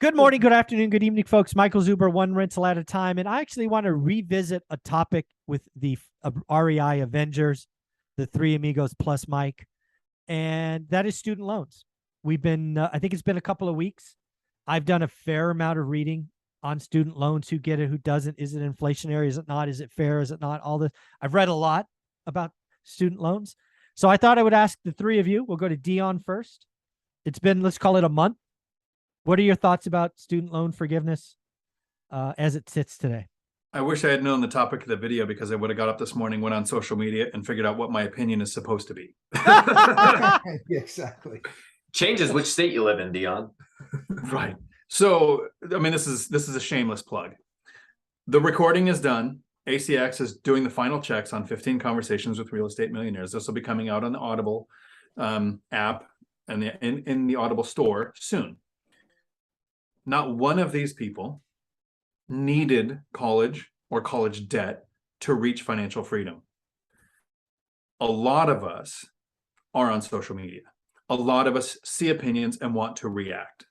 Good morning, good afternoon, good evening, folks. Michael Zuber, one rental at a time. And I actually want to revisit a topic with the REI Avengers, the Three Amigos plus Mike, and that is student loans. We've been, I think it's been a couple of weeks. I've done a fair amount of reading on student loans, who get it, who doesn't. Is it inflationary? Is it not? Is it fair? Is it not? All this. I've read a lot about student loans. So I thought I would ask the three of you. We'll go to Dion first. It's been, let's call it a month. What are your thoughts about student loan forgiveness as it sits today? I wish I had known the topic of the video, because I would have got up this morning, went on social media, and figured out what my opinion is supposed to be. Exactly. Changes which state you live in, Dion. Right. So, I mean, this is a shameless plug. The recording is done. ACX is doing the final checks on 15 Conversations with Real Estate Millionaires. This will be coming out on the Audible app and in the Audible store soon. Not one of these people needed college or college debt to reach financial freedom. A lot of us are on social media. A lot of us see opinions and want to react.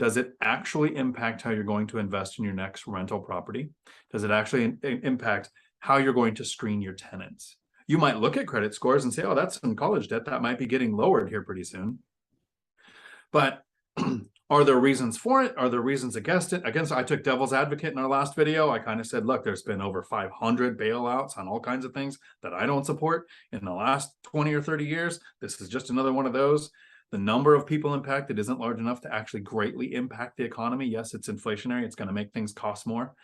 Does it actually impact how you're going to invest in your next rental property? Does it actually impact how you're going to screen your tenants? You might look at credit scores and say, oh, that's some college debt that might be getting lowered here pretty soon. But are there reasons for it? Are there reasons against it? I took devil's advocate in our last video. I kind of said, look, there's been over 500 bailouts on all kinds of things that I don't support in the last 20 or 30 years. This is just another one of those. The number of people impacted isn't large enough to actually greatly impact the economy. Yes, it's inflationary. It's going to make things cost more.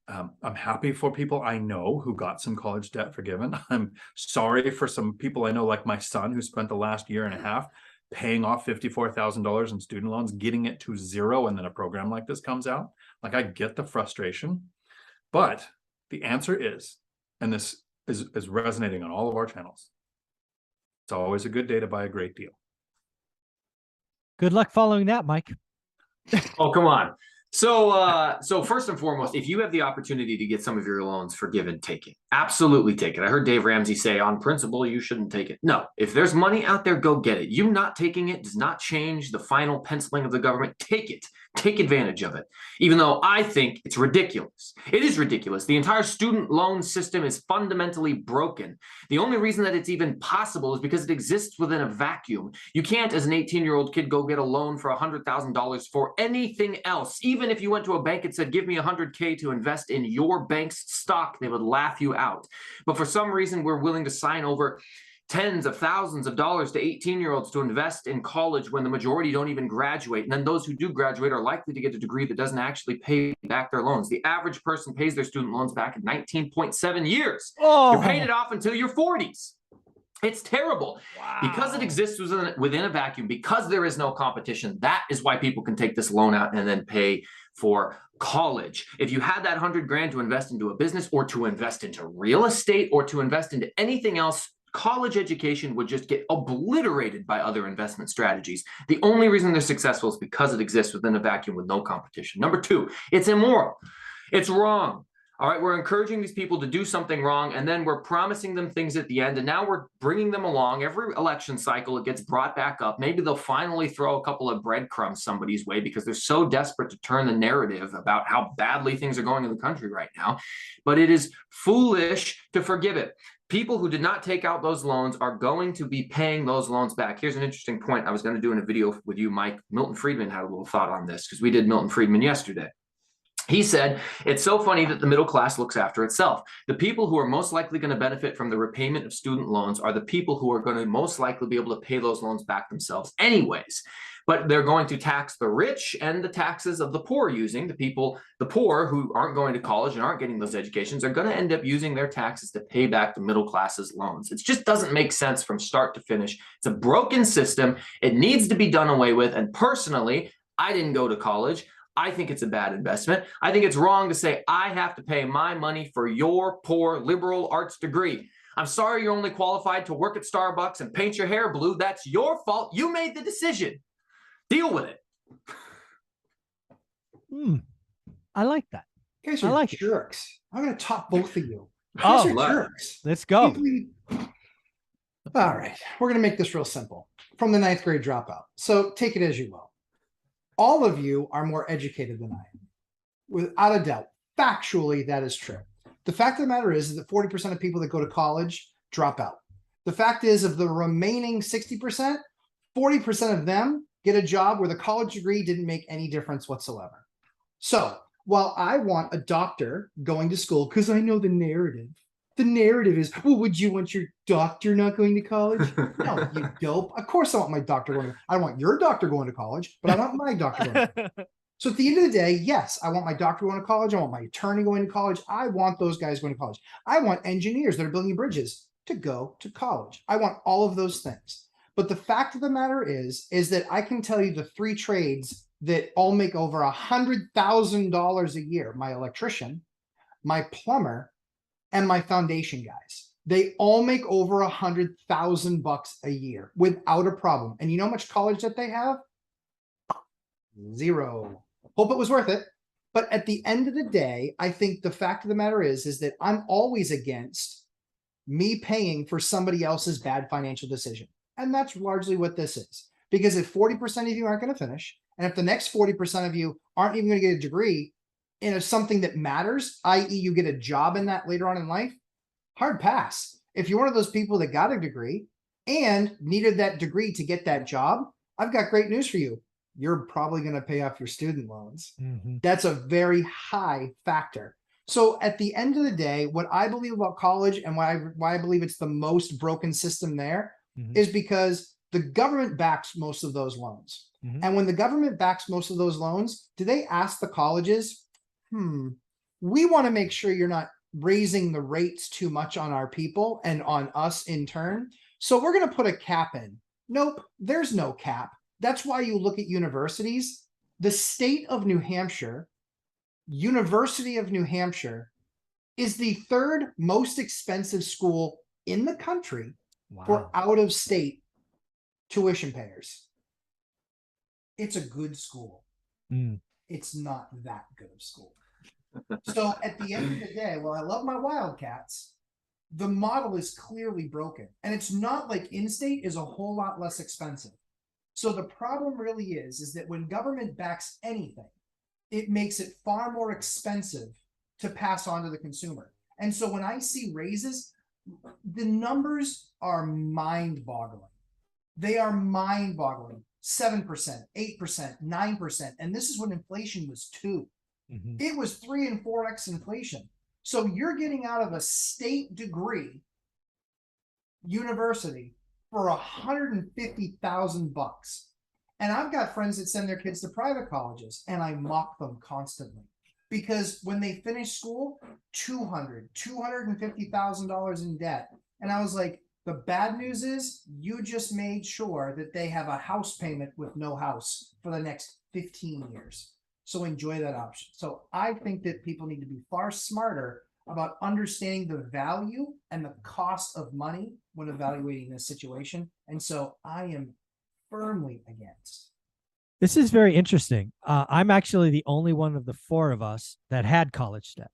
I'm happy for people I know who got some college debt forgiven. I'm sorry for some people I know, like my son, who spent the last year and a half paying off $54,000 in student loans, getting it to zero, and then a program like this comes out. Like, I get the frustration, but the answer is, and this is resonating on all of our channels, it's always a good day to buy a great deal. Good luck following that, Mike. Oh, come on. So first and foremost, if you have the opportunity to get some of your loans forgiven, take it. Absolutely take it. I heard Dave Ramsey say, on principle, you shouldn't take it. No, if there's money out there, go get it. You not taking it does not change the final penciling of the government. Take it. Take advantage of it. Even though I think it's ridiculous. It is ridiculous. The entire student loan system is fundamentally broken. The only reason that it's even possible is because it exists within a vacuum. You can't, as an 18-year-old kid, go get a loan for $100,000 for anything else. Even if you went to a bank and said, give me $100K to invest in your bank's stock, they would laugh you out. But for some reason, we're willing to sign over tens of thousands of dollars to 18-year-olds to invest in college when the majority don't even graduate. And then those who do graduate are likely to get a degree that doesn't actually pay back their loans. The average person pays their student loans back in 19.7 years. Oh. You're paying it off until your 40s. It's terrible. Wow. Because it exists within a vacuum, because there is no competition, that is why people can take this loan out and then pay for college. If you had that 100 grand to invest into a business, or to invest into real estate, or to invest into anything else, college education would just get obliterated by other investment strategies. The only reason they're successful is because it exists within a vacuum with no competition. Number two, it's immoral. It's wrong. All right, we're encouraging these people to do something wrong, and then we're promising them things at the end, and now we're bringing them along. Every election cycle, it gets brought back up. Maybe they'll finally throw a couple of breadcrumbs somebody's way because they're so desperate to turn the narrative about how badly things are going in the country right now. But it is foolish to forgive it. People who did not take out those loans are going to be paying those loans back. Here's an interesting point I was going to do in a video with you, Mike. Milton Friedman had a little thought on this, because we did Milton Friedman yesterday. He said, it's so funny that the middle class looks after itself. The people who are most likely going to benefit from the repayment of student loans are the people who are going to most likely be able to pay those loans back themselves anyways. But they're going to tax the rich and the taxes of the poor, using the poor who aren't going to college and aren't getting those educations are going to end up using their taxes to pay back the middle class's loans. It just doesn't make sense from start to finish. It's a broken system. It needs to be done away with. And personally, I didn't go to college. I think it's a bad investment. I think it's wrong to say, I have to pay my money for your poor liberal arts degree. I'm sorry you're only qualified to work at Starbucks and paint your hair blue. That's your fault. You made the decision. Deal with it. I like that. You guys are like jerks. I'm going to top both of you. You Oh, guys are jerks. Let's go. All right. We're going to make this real simple. From the 9th grade dropout. So take it as you will. All of you are more educated than I am. Without a doubt. Factually, that is true. The fact of the matter is that 40% of people that go to college drop out. The fact is, of the remaining 60%, 40% of them get a job where the college degree didn't make any difference whatsoever. So while I want a doctor going to school, because I know the narrative is, well, would you want your doctor not going to college? No, you dope. Of course I want my doctor going to, I don't want your doctor going to college, but I want my doctor going to college. So at the end of the day, yes, I want my doctor going to college. I want my attorney going to college. I want those guys going to college. I want engineers that are building bridges to go to college. I want all of those things. But the fact of the matter is that I can tell you the 3 trades that all make over $100,000 a year: my electrician, my plumber, and my foundation guys. They all make over $100,000 a year without a problem. And you know how much college debt they have? 0. Hope it was worth it. But at the end of the day, I think the fact of the matter is that I'm always against me paying for somebody else's bad financial decision. And that's largely what this is. Because if 40% of you aren't going to finish, and if the next 40% of you aren't even going to get a degree in something that matters, i.e. you get a job in that later on in life, hard pass. If you're one of those people that got a degree and needed that degree to get that job, I've got great news for you. You're probably going to pay off your student loans. Mhm. That's a very high factor. So at the end of the day, what I believe about college and why I believe it's the most broken system there Mhm. is because the government backs most of those loans. Mhm. And when the government backs most of those loans, do they ask the colleges, we want to make sure you're not raising the rates too much on our people and on us in turn. So we're going to put a cap in. Nope, there's no cap. That's why you look at universities. The state of New Hampshire, University of New Hampshire, is the 3rd most expensive school in the country for Wow. out-of-state tuition payers. It's a good school. Mm. It's not that good of school. So at the end of the day, while I love my Wildcats, the model is clearly broken. And it's not like in-state is a whole lot less expensive. So the problem really is that when government backs anything, it makes it far more expensive to pass on to the consumer. And so when I see raises, the numbers are mind-boggling. They are mind-boggling. 7%, 8%, 9%. And this is when inflation was 2. Mhm. It was 3 and 4x inflation. So you're getting out of a state degree university for $150,000. And I've got friends that send their kids to private colleges, and I mock them constantly because when they finish school, $250,000 in debt. And I was like, the bad news is you just made sure that they have a house payment with no house for the next 15 years. So enjoy that option. So I think that people need to be far smarter about understanding the value and the cost of money when evaluating this situation. And so I am firmly against. This is very interesting. I'm actually the only one of the 4 of us that had college debt.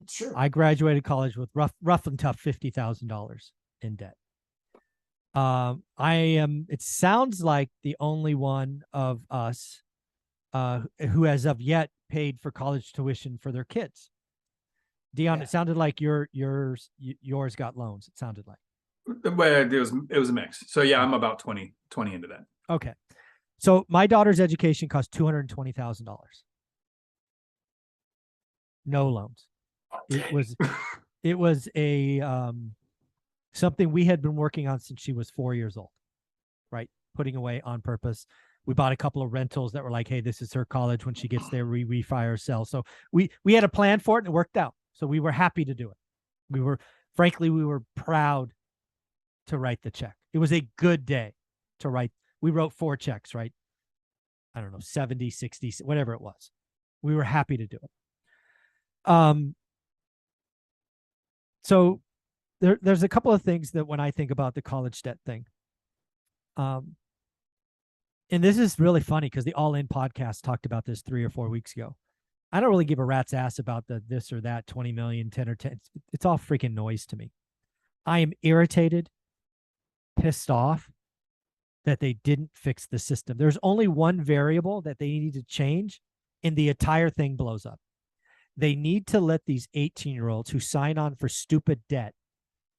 It's true. I graduated college with rough and tough $50,000 in debt. I am, it sounds like the only one of us who has of yet paid for college tuition for their kids. Dion, Yeah. It sounded like yours got loans. It sounded like. Well, it was a mix. So yeah, I'm about 20 into that. Okay. So my daughter's education cost $220,000. No loans. It was a something we had been working on since she was 4 years old, right? Putting away on purpose. We bought a couple of rentals that were like, hey, this is her college. When she gets there, we refi or sell. So we had a plan for it and it worked out. So we were happy to do it. We were proud to write the check. It was a good day to write. We wrote 4 checks, right? I don't know, 70, 60, whatever it was. We were happy to do it. So there's a couple of things that when I think about the college debt thing, and this is really funny because the All In podcast talked about this 3 or 4 weeks ago. I don't really give a rat's ass about the this or that 20 million, 10 or 10. It's all freaking noise to me. I am irritated, pissed off that they didn't fix the system. There's only one variable that they need to change, and the entire thing blows up. They need to let these 18-year-olds who sign on for stupid debt,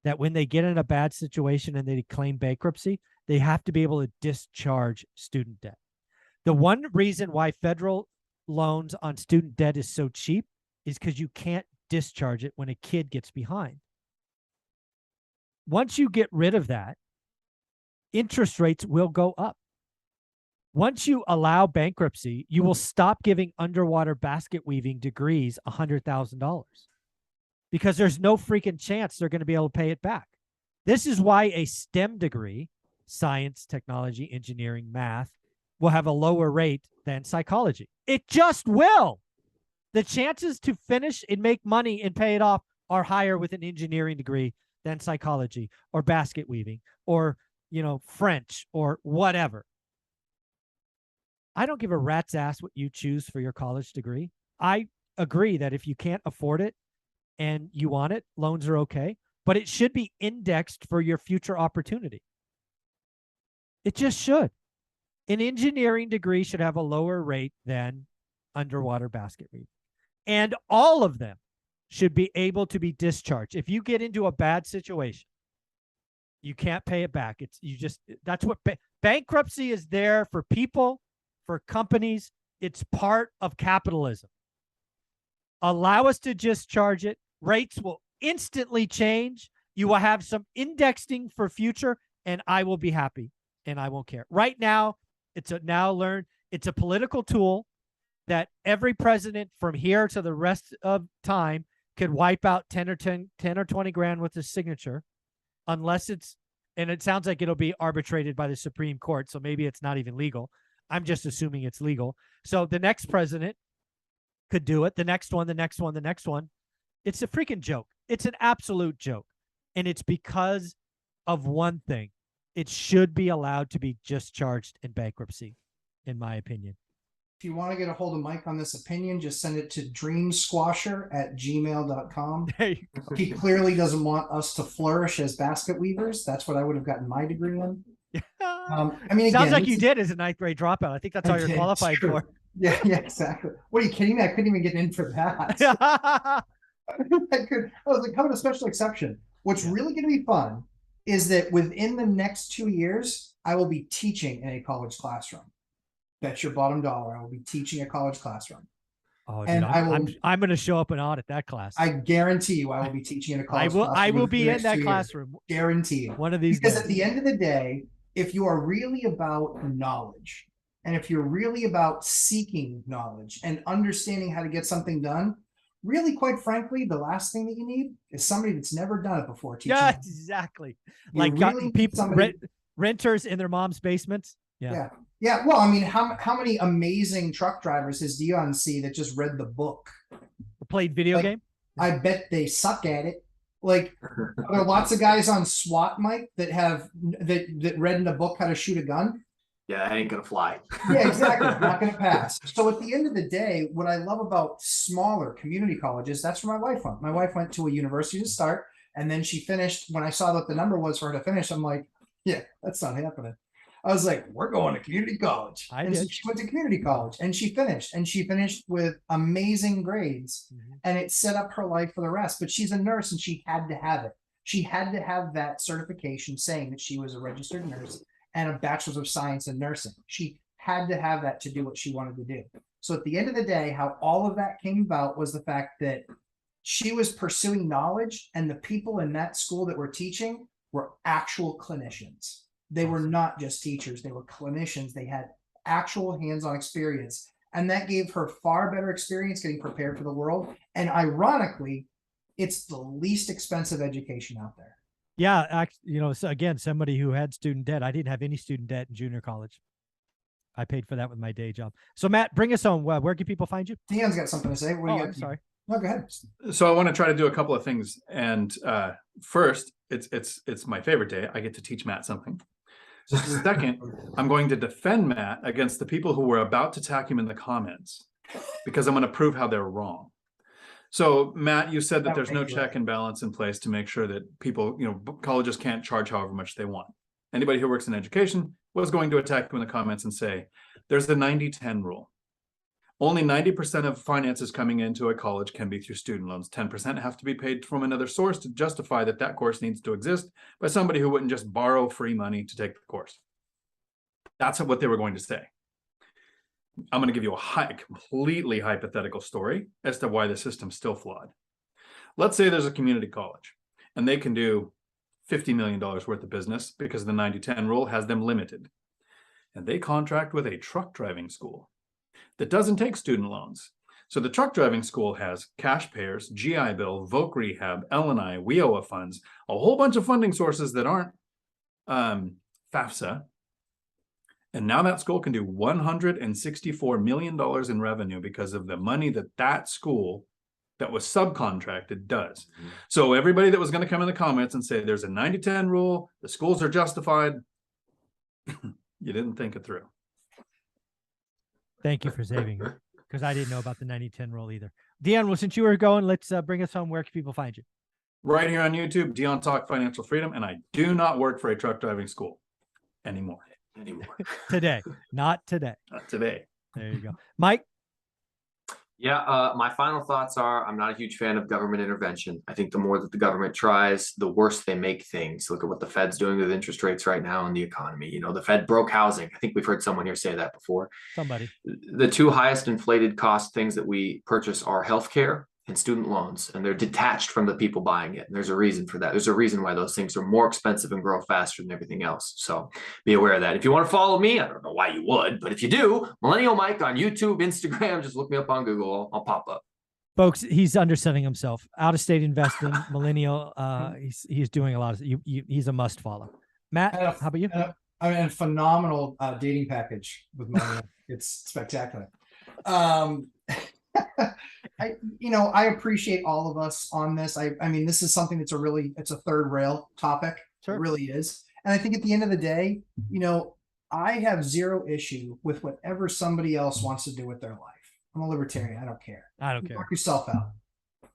that when they get in a bad situation and they claim bankruptcy, they have to be able to discharge student debt. The one reason why federal loans on student debt is so cheap is because you can't discharge it when a kid gets behind. Once you get rid of that, interest rates will go up. Once you allow bankruptcy, you will stop giving underwater basket weaving degrees $100,000 because there's no freaking chance they're going to be able to pay it back. This is why a STEM degree, science, technology, engineering, math, will have a lower rate than psychology. It just will. The chances to finish and make money and pay it off are higher with an engineering degree than psychology or basket weaving or, French or whatever. I don't give a rat's ass what you choose for your college degree. I agree that if you can't afford it and you want it, loans are okay, but it should be indexed for your future opportunity. It just should. An engineering degree should have a lower rate than underwater basket weaving. And all of them should be able to be discharged. If you get into a bad situation, you can't pay it back. That's what bankruptcy is there for people, for companies. It's part of capitalism. Allow us to discharge it. Rates will instantly change. You will have some indexing for future, and I will be happy and I won't care. Right now, it's a political tool that every president from here to the rest of time could wipe out 10 or 20 grand with his signature, unless and it sounds like it'll be arbitrated by the Supreme Court. So maybe it's not even legal. I'm just assuming it's legal. So the next president could do it. The next one, the next one, the next one. It's a freaking joke. It's an absolute joke. And it's because of one thing. It should be allowed to be discharged in bankruptcy, in my opinion. If you want to get a hold of Mike on this opinion, just send it to dreamsquasher@gmail.com. He clearly doesn't want us to flourish as basket weavers. That's what I would have gotten my degree in. Sounds like you did as a 9th grade dropout. I think that's all you're qualified for. Yeah, exactly. What are you kidding me? I couldn't even get in for that. I was like, having a special exception. What's really going to be fun is that within the next 2 years, I will be teaching in a college classroom. Bet your bottom dollar I will be teaching a college classroom. Oh, dude, I'm going to show up and audit that class. I guarantee you I will be teaching in a college classroom. I will be in that classroom. Guarantee you. One of these days. Because at the end of the day, if you are really about knowledge, and if you're really about seeking knowledge and understanding how to get something done, really, quite frankly, the last thing that you need is somebody that's never done it before teaching. Yeah, exactly. You like really people, renters in their mom's basements. Yeah. Well, I mean, how many amazing truck drivers does Dion see that just read the book? Played video game? I bet they suck at it. Like, there are lots of guys on SWAT, Mike, that read in the book how to shoot a gun. Yeah, that ain't gonna fly. Yeah, exactly. Not gonna pass. So at the end of the day, what I love about smaller community colleges, that's where my wife went. My wife went to a university to start, and then she finished. When I saw what the number was for her to finish, I'm like, yeah, that's not happening. I was like, we're going to community college. So she went to community college and she finished with amazing grades, and it set up her life for the rest. But she's a nurse and she had to have it. She had to have that certification saying that she was a registered nurse and a bachelor's of science in nursing. She had to have that to do what she wanted to do. So at the end of the day, how all of that came about was the fact that she was pursuing knowledge, and the people in that school that were teaching were actual clinicians. They were not just teachers. They were clinicians. They had actual hands-on experience. And that gave her far better experience getting prepared for the world. And ironically, it's the least expensive education out there. Yeah. So again, somebody who had student debt. I didn't have any student debt in junior college. I paid for that with my day job. So Matt, bring us home. Where can people find you? Dion's got something to say. I'm sorry. No, go ahead. So I want to try to do a couple of things. And first, it's my favorite day. I get to teach Matt something. Second, I'm going to defend Matt against the people who were about to attack him in the comments, because I'm going to prove how they're wrong. So Matt, you said that there's no check and balance in place to make sure that people, colleges can't charge however much they want. Anybody who works in education was going to attack you in the comments and say, there's the 90-10 rule. Only 90% of finances coming into a college can be through student loans. 10% have to be paid from another source to justify that that course needs to exist by somebody who wouldn't just borrow free money to take the course. That's what they were going to say. I'm going to give you a completely hypothetical story as to why the system's still flawed. Let's say there's a community college and they can do $50 million worth of business because the 90-10 rule has them limited. And they contract with a truck driving school that doesn't take student loans. So the truck driving school has cash payers, GI Bill, Voc Rehab, L&I, WIOA funds, a whole bunch of funding sources that aren't FAFSA. And now that school can do $164 million in revenue because of the money that that school that was subcontracted does. Mm-hmm. So everybody that was going to come in the comments and say there's a 90-10 rule, the schools are justified, you didn't think it through. Thank you for saving it, because I didn't know about the 90-10 rule either. Dion, well, since you were going, let's bring us home. Where can people find you? Right here on YouTube, Dion Talk Financial Freedom, and I do not work for a truck driving school anymore. Today, not today. Not today. There you go. Mike? Yeah, my final thoughts are, I'm not a huge fan of government intervention. I think the more that the government tries, the worse they make things. Look at what the Fed's doing with interest rates right now in the economy. You know, the Fed broke housing. I think we've heard someone here say that before. Somebody. The two highest inflated cost things that we purchase are healthcare and student loans, and they're detached from the people buying it. And there's a reason for that. There's a reason why those things are more expensive and grow faster than everything else. So be aware of that. If you want to follow me, I don't know why you would, but if you do, Millennial Mike on YouTube, Instagram, just look me up on Google. I'll pop up. Folks, he's underselling himself. Out-of-state investing, millennial. He's doing a lot of. He's a must follow. Matt, how about you? I mean, a phenomenal dating package with Millennial. It's spectacular. I appreciate all of us on this. I mean, this is something that's it's a third rail topic. Sure. It really is. And I think at the end of the day, I have zero issue with whatever somebody else wants to do with their life. I'm a libertarian. I don't care. Knock yourself out. If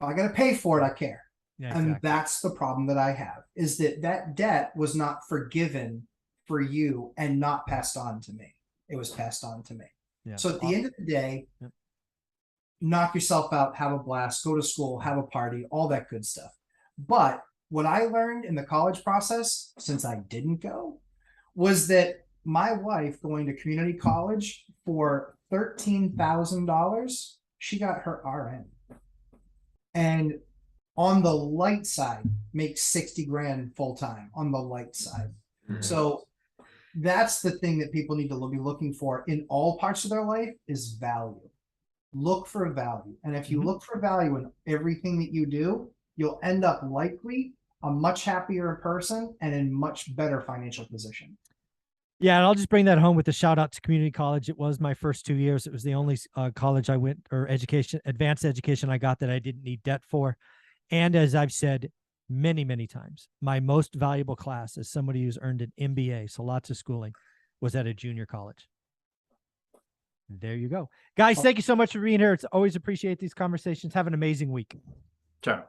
I got to pay for it, I care. Yeah, exactly. And that's the problem that I have, is that debt was not forgiven for you and not passed on to me. It was passed on to me. Yeah. So at the end of the day, knock yourself out, have a blast, go to school, have a party, all that good stuff. But what I learned in the college process, since I didn't go, was that my wife going to community college for $13,000, she got her RN. And on the light side, makes 60 grand full time on the light side. Mm-hmm. So that's the thing that people need to be looking for in all parts of their life is value. Look for value. And if you look for value in everything that you do, you'll end up likely a much happier person and in much better financial position. Yeah, and I'll just bring that home with a shout out to community college. It was my first 2 years. It was the only college I went, or advanced education I got that I didn't need debt for. And as I've said many, many times, my most valuable class as somebody who's earned an MBA, so lots of schooling, was at a junior college. There you go. Guys, thank you so much for being here. It's always appreciate these conversations. Have an amazing week. Ciao.